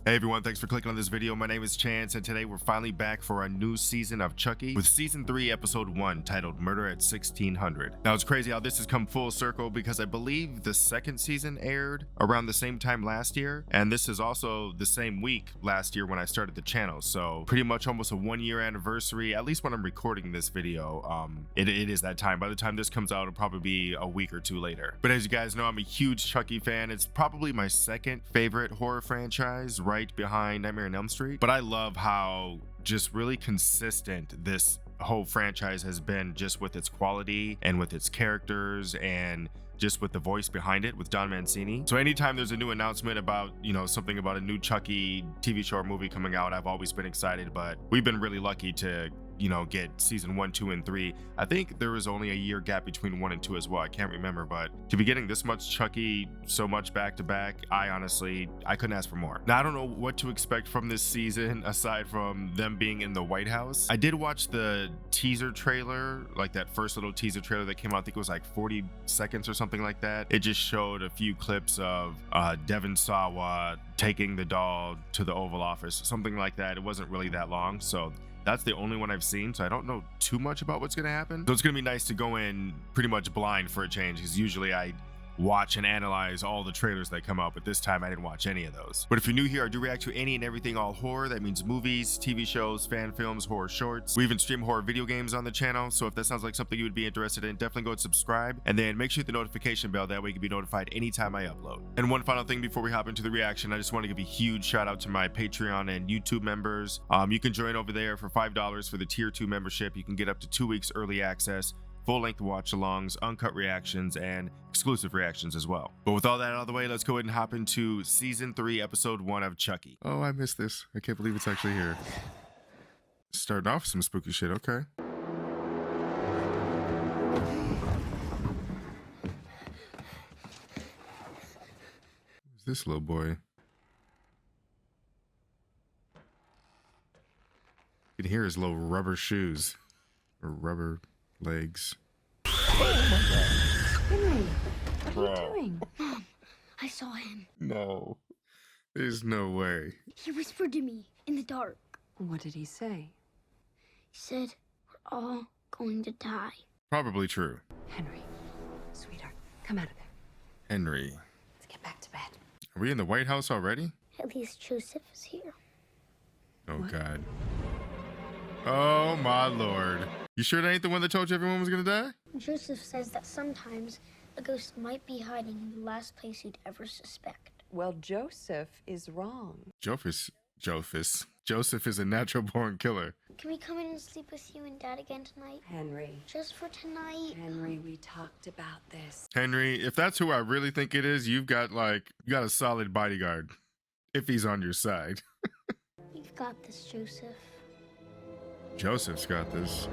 Hey everyone, thanks for clicking on this video. My name is Chance, and today we're finally back for a new season of Chucky with season 3 episode 1 titled Murder at 1600. Now it's crazy how this has come full circle because I believe the second season aired around the same time last year, and this is also the same week last year when I started the channel, so pretty much almost a 1-year anniversary, at least when I'm recording this video. It is that time. By the time this comes out, it'll probably be a week or two later. But as you guys know, I'm a huge Chucky fan. It's probably my second favorite horror franchise, right behind Nightmare on Elm Street. But I love how just really consistent this whole franchise has been, just with its quality and with its characters and just with the voice behind it with Don Mancini. So anytime there's a new announcement about, something about a new Chucky TV show or movie coming out, I've always been excited. But we've been really lucky to get season 1, 2, and 3. I think there was only a year gap between 1 and 2 as well. I can't remember, but to be getting this much Chucky so much back to back, I couldn't ask for more. Now, I don't know what to expect from this season aside from them being in the White House. I did watch the teaser trailer, like that first little teaser trailer that came out. I think it was like 40 seconds or something like that. It just showed a few clips of Devon Sawa taking the doll to the Oval Office, something like that. It wasn't really that long, so that's the only one I've seen, so I don't know too much about what's going to happen. So it's going to be nice to go in pretty much blind for a change, because usually I watch and analyze all the trailers that come out, but this time I didn't watch any of those. But if you're new here, I do react to any and everything all horror. That means movies, TV shows, fan films, horror shorts. We even stream horror video games on the channel, so if that sounds like something you would be interested in, definitely go and subscribe, and then make sure you hit the notification bell. That way you can be notified anytime I upload. And one final thing before we hop into the reaction, I just want to give a huge shout out to my Patreon and YouTube members. You can join over there for $5 for the tier 2 membership. You can get up to 2 weeks early access, full-length watch-alongs, uncut reactions, and exclusive reactions as well. But with all that out of the way, let's go ahead and hop into season 3 episode 1 of Chucky. Oh, I missed this. I can't believe it's actually here. Starting off with some spooky shit. Okay. Who's this little boy? You can hear his little rubber shoes or rubber legs. Oh my God. Henry, what are you doing? Mom, I saw him. No, there's no way. He whispered to me in the dark. What did he say? He said, we're all going to die. Probably true. Henry, sweetheart, come out of there. Henry. Let's get back to bed. Are we in the White House already? At least Joseph is here. Oh, What? God. Oh, my Lord. You sure that ain't the one that told you everyone was gonna die? Joseph says that sometimes a ghost might be hiding in the last place you'd ever suspect. Well, Joseph is wrong. Joseph is a natural-born killer. Can we come in and sleep with you and Dad again tonight? Henry. Just for tonight? Henry, we talked about this. Henry, if that's who I really think it is, you got a solid bodyguard. If he's on your side. You've got this, Joseph. Joseph's got this.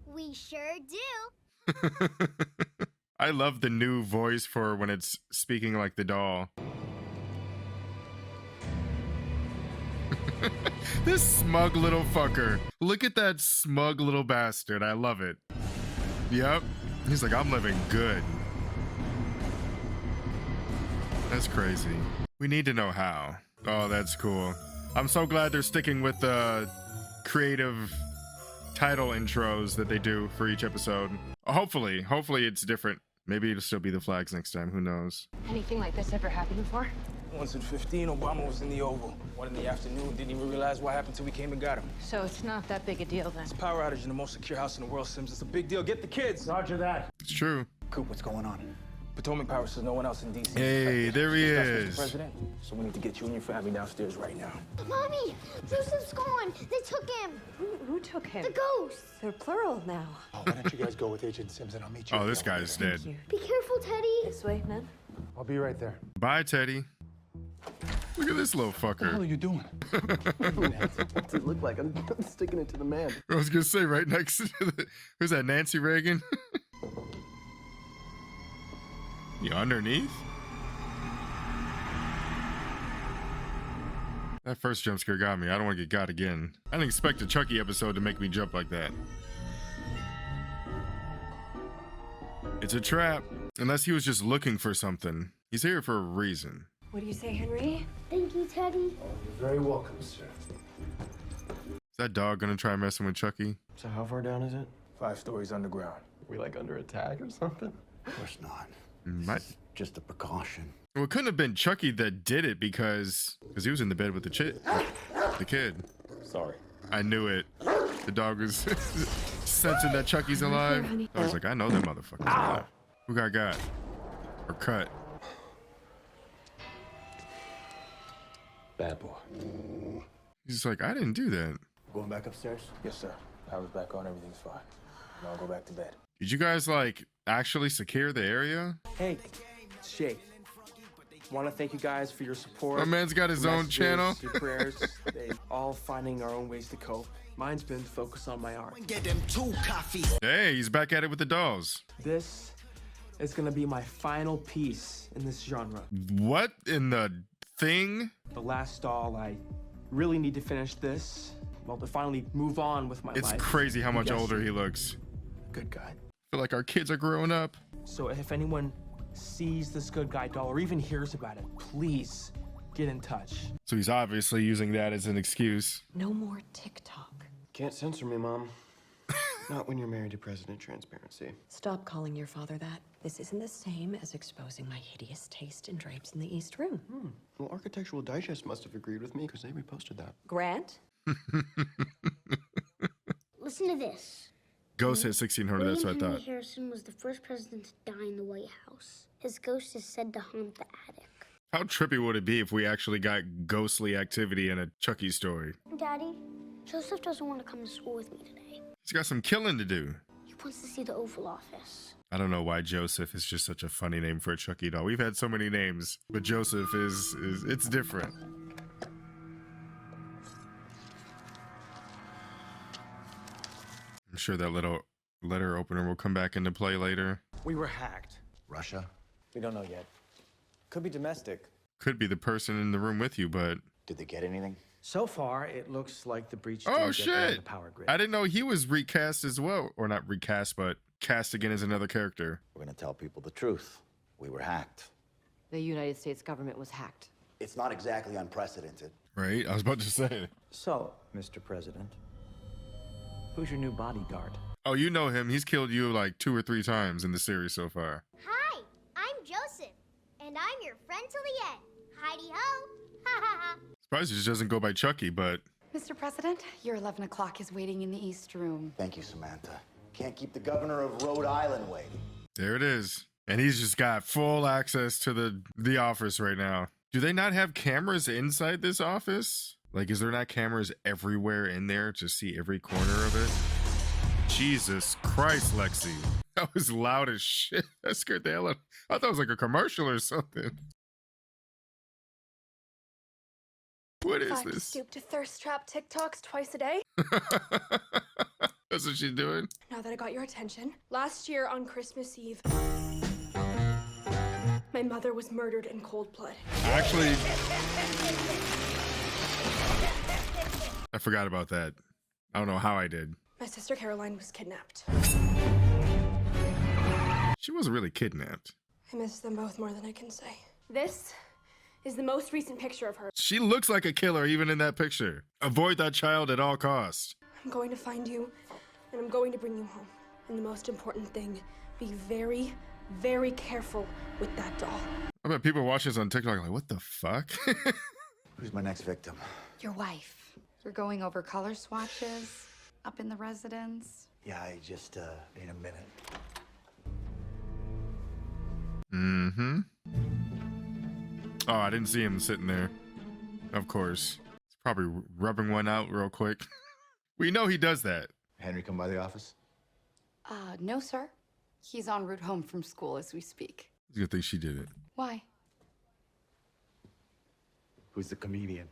We sure do. I love the new voice for when it's speaking like the doll. This smug little fucker. Look at that smug little bastard. I love it. Yep. He's like, I'm living good. That's crazy. We need to know how. Oh, that's cool. I'm so glad they're sticking with the creative title intros that they do for each episode. Hopefully it's different. Maybe it'll still be the flags next time. Who knows? Anything like this ever happened before? Once in 15, Obama was in the Oval. One in the afternoon, didn't even realize what happened till we came and got him. So it's not that big a deal then. It's a power outage in the most secure house in the world, Sims. It's a big deal. Get the kids. Roger that. It's true. Coop, what's going on? Potomac Power says no one else in D.C. Hey, there he That's is. Mr. President. So we need to get you and your family downstairs right now. Mommy, Joseph's gone. They took him. Who took him? The ghosts. They're plural now. Oh, why don't you guys go with Agent Sims and I'll meet you. Oh, at the this guy's elevator. dead. Thank you. Be careful, Teddy. This way, man. I'll be right there. Bye, Teddy. Look at this little What the hell are fucker. you doing? What's it look like? I'm sticking it to the man. I was gonna say right next to who's that, Nancy Reagan? You underneath? That first jump scare got me. I don't want to get got again. I didn't expect a Chucky episode to make me jump like that. It's a trap. Unless he was just looking for something. He's here for a reason. What do you say, Henry? Thank you, Teddy. You're very welcome, sir. Is that dog gonna try messing with Chucky? So how far down is it? 5 stories underground. We like under attack or something? Of course not. Might. Just a precaution. Well, it couldn't have been Chucky that did it because he was in the bed with the kid. Sorry. I knew it. The dog was sensing that Chucky's alive. I was like, I know that motherfucker's alive. Who got? Or cut? Bad boy. He's like, I didn't do that. Going back upstairs? Yes, sir. Power's back on, everything's fine. Now I'll go back to bed. Did you guys like actually secure the area? Hey, it's Shay. Want to thank you guys for your support. My man's got his your own messages, channel. Your prayers. They all finding our own ways to cope. Mine's been focused on my art. Hey, he's back at it with the dolls. This is gonna be my final piece in this genre. What in the thing? The last doll. I really need to finish this. Well, to finally move on with my It's life. crazy how much Yes. older he looks. Good guy. I feel like our kids are growing up. So if anyone sees this good guy doll or even hears about it, please get in touch. So he's obviously using that as an excuse. No more TikTok. Can't censor me, Mom. Not when you're married to President Transparency. Stop calling your father that. This isn't the same as exposing my hideous taste in drapes in the East Room. Well, Architectural Digest must have agreed with me because they reposted that. Grant? Listen to this. Ghost hit 1600, that's what I William thought. Henry Harrison was the first president to die in the White House. His ghost is said to haunt the attic. How trippy would it be if we actually got ghostly activity in a Chucky story? Daddy, Joseph doesn't want to come to school with me today. He's got some killing to do. He wants to see the Oval Office. I don't know why Joseph is just such a funny name for a Chucky doll. We've had so many names, but Joseph is it's different. I'm sure that little letter opener will come back into play later. We were hacked. Russia? We don't know yet. Could be domestic. Could be the person in the room with you, but Did they get anything? So far, it looks like the breach oh didn't get beyond shit! the power grid. I didn't know he was recast as well, or not recast, but cast again as another character. We're gonna tell people the truth. We were hacked. The United States government was hacked. It's not exactly unprecedented. Right? I was about to say. So, Mr. President, who's your new bodyguard? Oh, you know him. He's killed you like 2 or 3 times in the series so far. Hi, I'm Joseph, and I'm your friend till the end. Heidi ho! Ha ha ha! Surprised he just doesn't go by Chucky, but Mr. President, your 11 o'clock is waiting in the East Room. Thank you, Samantha. Can't keep the governor of Rhode Island waiting. there it is. And he's just got full access to the office right now. Do they not have cameras inside this office? Like, is there not cameras everywhere in there to see every corner of it? Jesus Christ, Lexi. That was loud as shit. That scared the hell out. I thought it was like a commercial or something. What is this? Stoop to thirst trap TikToks twice a day. That's what she's doing? Now that I got your attention, last year on Christmas Eve, my mother was murdered in cold blood. Actually, I forgot about that. I don't know how I did. My sister Caroline was kidnapped. She wasn't really kidnapped. I miss them both more than I can say. This is the most recent picture of her. She looks like a killer even in that picture. Avoid that child at all costs. I'm going to find you, and I'm going to bring you home. And the most important thing, be very, very careful with that doll. I bet people watch this on TikTok like, what the fuck? Who's my next victim? Your wife. We're going over color swatches up in the residence. Yeah, I just need a minute. Mm-hmm. Oh, I didn't see him sitting there. Of course. He's probably rubbing one out real quick. We know he does that. Henry come by the office? No, sir. He's en route home from school as we speak. It's a good thing she did it. Why? Who's the comedian?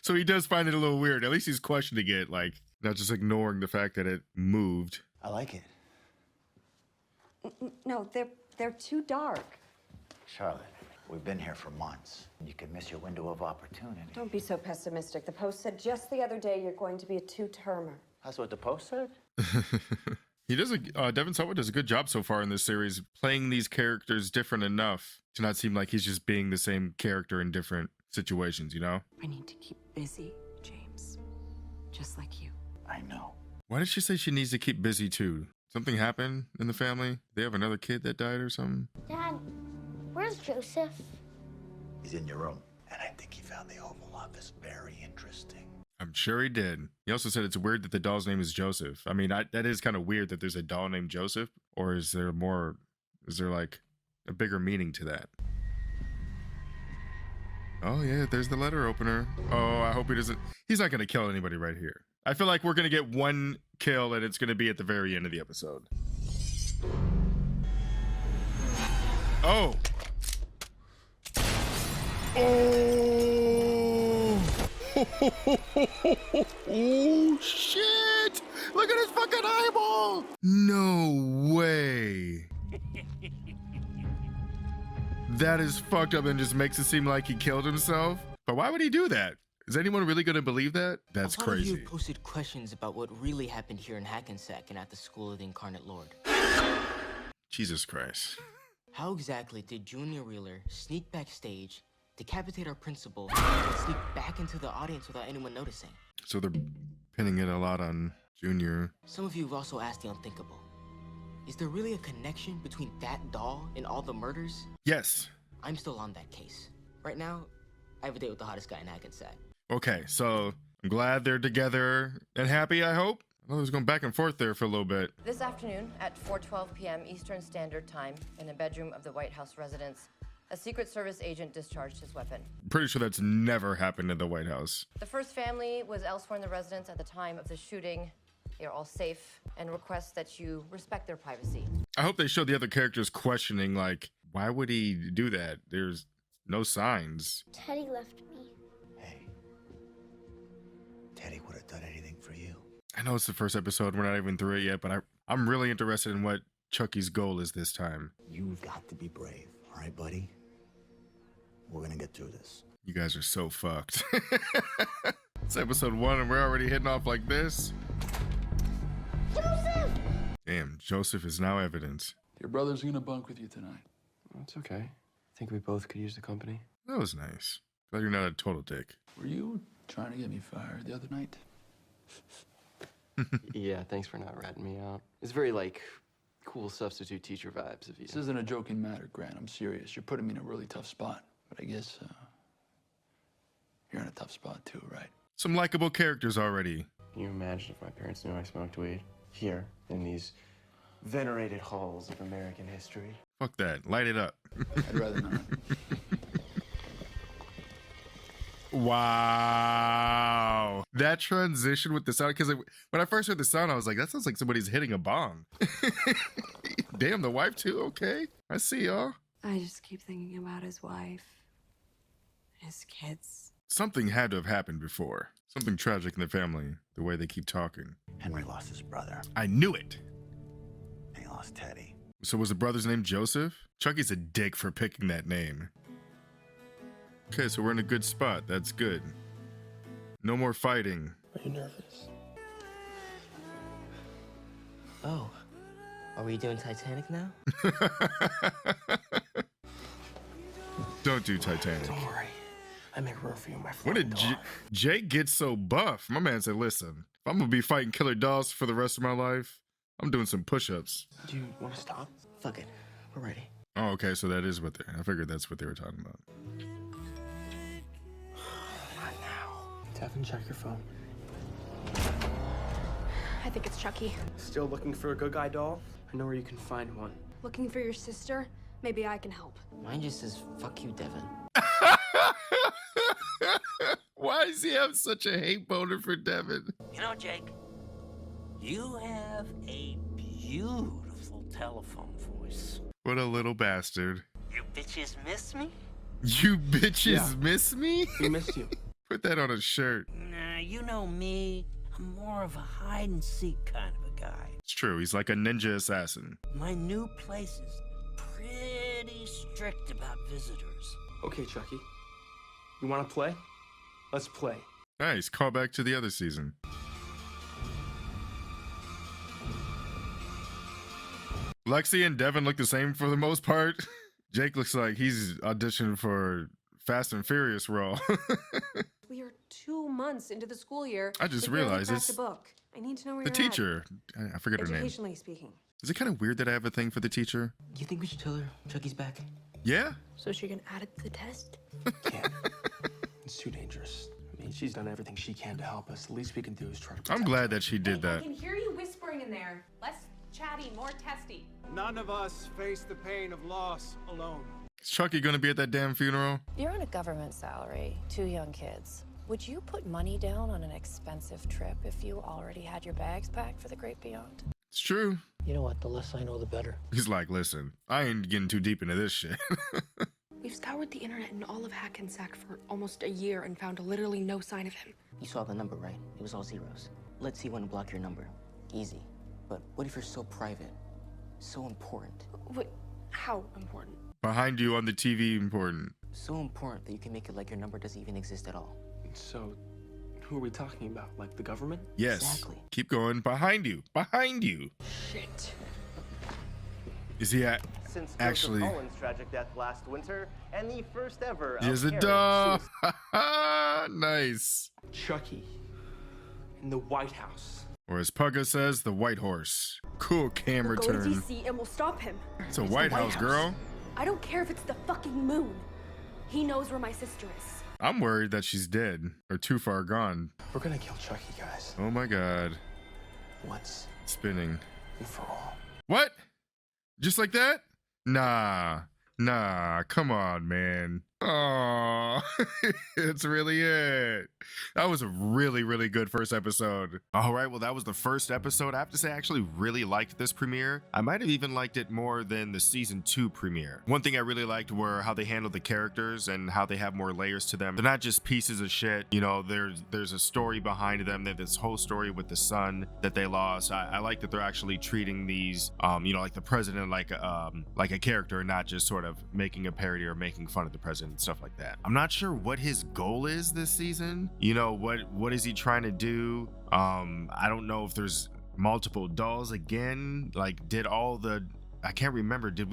So he does find it a little weird. At least he's questioning it, like, not just ignoring the fact that it moved. I like it. No, they're too dark. Charlotte, we've been here for months. You can miss your window of opportunity. Don't be so pessimistic. The Post said just the other day you're going to be a 2-termer. That's what the Post said? He does Devin Sawa does a good job so far in this series, playing these characters different enough To not seem like he's just being the same character in different situations, you know? I need to keep busy, James. Just like you. I know. Why did she say she needs to keep busy too? Something happened in the family? They have another kid that died or something? Dad, where's Joseph? He's in your room. And I think he found the Oval Office very interesting. I'm sure he did. He also said it's weird that the doll's name is Joseph. I mean, that is kind of weird that there's a doll named Joseph. Or is there like a bigger meaning to that? Oh yeah, there's the letter opener. Oh, I hope he's not gonna kill anybody right here. I feel like we're gonna get one kill and it's gonna be at the very end of the episode. Oh! Oh! Oh shit! Look at his fucking eyeball! No way! That is fucked up and just makes it seem like he killed himself. But why would he do that? Is anyone really going to believe that? That's A lot crazy. of you posted questions about what really happened here in Hackensack and at the School of the Incarnate Lord. Jesus Christ. How exactly did Junior Wheeler sneak backstage, decapitate our principal, and sneak back into the audience without anyone noticing? So they're pinning it a lot on Junior. Some of you have also asked the unthinkable. Is there really a connection between that doll and all the murders? Yes. I'm still on that case. Right now, I have a date with the hottest guy in Hackensack. Okay, so I'm glad they're together and happy, I hope. I was going back and forth there for a little bit. This afternoon at 4:12 p.m. Eastern Standard Time in a bedroom of the White House residence, a Secret Service agent discharged his weapon. I'm pretty sure that's never happened in the White House. The first family was elsewhere in the residence at the time of the shooting. They are all safe and request that you respect their privacy. I hope they show the other characters questioning, like, why would he do that? There's no signs. Teddy left me. Hey, Teddy would have done anything for you. I know it's the first episode, we're not even through it yet, but I'm really interested in what Chucky's goal is this time. You've got to be brave, all right, buddy? We're gonna get through this. You guys are so fucked. It's episode 1 and we're already hitting off like this. Joseph! Damn, Joseph is now evidence. Your brother's gonna bunk with you tonight. It's okay. I think we both could use the company. That was nice. Glad you're not a total dick. Were you trying to get me fired the other night? Yeah, thanks for not ratting me out. It's very, like, cool substitute teacher vibes of you. This isn't a joking matter, Grant. I'm serious. You're putting me in a really tough spot. But I guess you're in a tough spot too, right? Some likable characters already. Can you imagine if my parents knew I smoked weed? Here, in these venerated halls of American history. Fuck that. Light it up. I'd rather not. Wow. That transition with the sound, because when I first heard the sound, I was like, that sounds like somebody's hitting a bong. Damn, the wife too? Okay. I see y'all. I just keep thinking about his wife, his kids. Something had to have happened before. Something tragic in the family, the way they keep talking. Henry lost his brother. I knew it. And he lost Teddy. So was the brother's name Joseph? Chucky's a dick for picking that name. Okay, so we're in a good spot. That's good. No more fighting. Are you nervous? Oh, are we doing Titanic now? Don't do Titanic. Don't worry. I make room for you, my When friend. did Jake get so buff? My man said, listen, if I'm gonna be fighting killer dolls for the rest of my life, I'm doing some push-ups. Do you want to stop? Fuck it. We're ready. Oh, okay, so that is what I figured that's what they were talking about. Not now. Devin, check your phone. I think it's Chucky. Still looking for a good guy doll? I know where you can find one. Looking for your sister? Maybe I can help. Mine just says, fuck you, Devin. Why does he have such a hate boner for Devin? You know, Jake, you have a beautiful telephone voice. What a little bastard. You bitches miss me? You bitches miss me? We missed you. Put that on a shirt. Nah, you know me. I'm more of a hide-and-seek kind of a guy. It's true, he's like a ninja assassin. My new place is pretty strict about visitors. Okay, Chucky. You want to play? Let's play. Nice, call back to the other season. Lexi and Devin look the same for the most part. Jake looks like he's auditioned for Fast and Furious role. We are 2 months into the school year. I just We barely realized cracked it's the book. I need to know where the you're teacher. I forget her name. Educationally speaking. Is it kind of weird that I have a thing for the teacher? You think we should tell her Chucky's back? Yeah. So she can add it to the test? Can't. It's too dangerous. I mean, she's done everything she can to help us. The least we can do is try to protect I'm glad that she did that. I can hear you whispering in there. Less chatty, more testy. None of us face the pain of loss alone. Is Chucky gonna be at that damn funeral? You're on a government salary, 2 young kids. Would you put money down on an expensive trip if you already had your bags packed for the great beyond? It's true. You know what? The less I know, the better. He's like, listen, I ain't getting too deep into this shit. We've scoured the internet and all of Hackensack for almost a year and found literally no sign of him. You saw the number, right? It was all zeros. Let's see when to block your number. Easy. But what if you're so private? So important? What? How important? Behind you on the TV important. So important that you can make it like your number doesn't even exist at all. So, who are we talking about? Like the government? Yes. Exactly. Keep going. Behind you. Behind you. Shit. Is he at? Since Actually. Joseph Owen's tragic death last winter, and the first ever. There's a dog. Nice. Chucky. In the White House. Or as Pugga says, the White Horse. Cool camera We'll go to turn. DC and we'll stop him. It's a White House, girl. I don't care if it's the fucking moon. He knows where my sister is. I'm worried that she's dead or too far gone. We're gonna kill Chucky, guys. Oh my god. Once. Spinning. And for all. What? Just like that? Nah. Nah, come on, man. Oh, it's really it. That was a really, really good first episode. All right, well, that was the first episode. I have to say, I actually really liked this premiere. I might have even liked it more than the season 2 premiere. One thing I really liked were how they handled the characters and how they have more layers to them. They're not just pieces of shit. You know, there's a story behind them. There's this whole story with the son that they lost. I like that they're actually treating these, you know, like the president like a character, and not just sort of making a parody or making fun of the president and stuff like that. I'm not sure what his goal is this season. You know, what is he trying to do? I don't know if there's multiple dolls again. Like, I can't remember. Did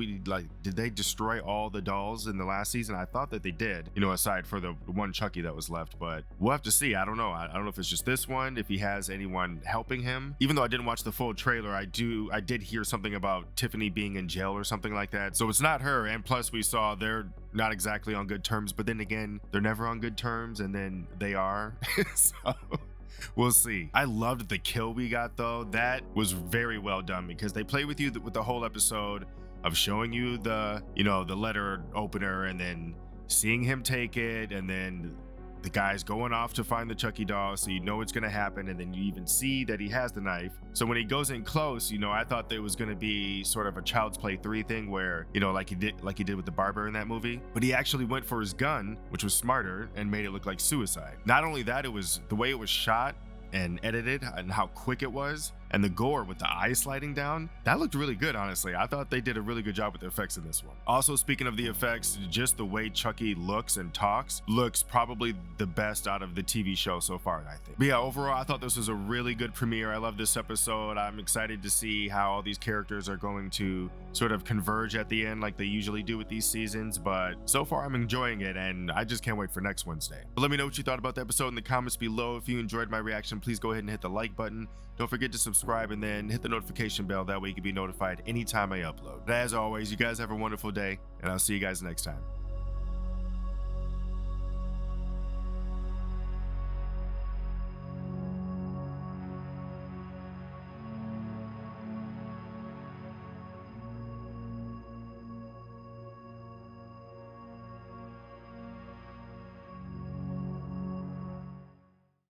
they destroy all the dolls in the last season? I thought that they did, you know, aside for the one Chucky that was left, but we'll have to see. I don't know. I don't know if it's just this one, if he has anyone helping him. Even though I didn't watch the full trailer, I did hear something about Tiffany being in jail or something like that. So it's not her. And plus we saw they're not exactly on good terms, but then again, they're never on good terms, and then they are. So we'll see. I loved the kill we got though. That was very well done because they play with you with the whole episode of showing you the, you know, the letter opener and then seeing him take it, and then the guy's going off to find the Chucky doll, so you know it's gonna happen, and then you even see that he has the knife. So when he goes in close, you know, I thought there was gonna be sort of a Child's Play 3 thing where, you know, like he did with the barber in that movie, but he actually went for his gun, which was smarter and made it look like suicide. Not only that, it was the way it was shot and edited and how quick it was, and the gore with the eye sliding down, that looked really good. Honestly, I thought they did a really good job with the effects in this one. Also, speaking of the effects, just the way Chucky looks and talks looks probably the best out of the TV show so far, I think. But yeah, overall, I thought this was a really good premiere. I love this episode. I'm excited to see how all these characters are going to sort of converge at the end like they usually do with these seasons, but so far I'm enjoying it, and I just can't wait for next Wednesday. But let me know what you thought about the episode in the comments below. If you enjoyed my reaction, please go ahead and hit the like button. Don't forget to subscribe and then hit the notification bell. That way you can be notified anytime I upload. But as always, you guys have a wonderful day, and I'll see you guys next time.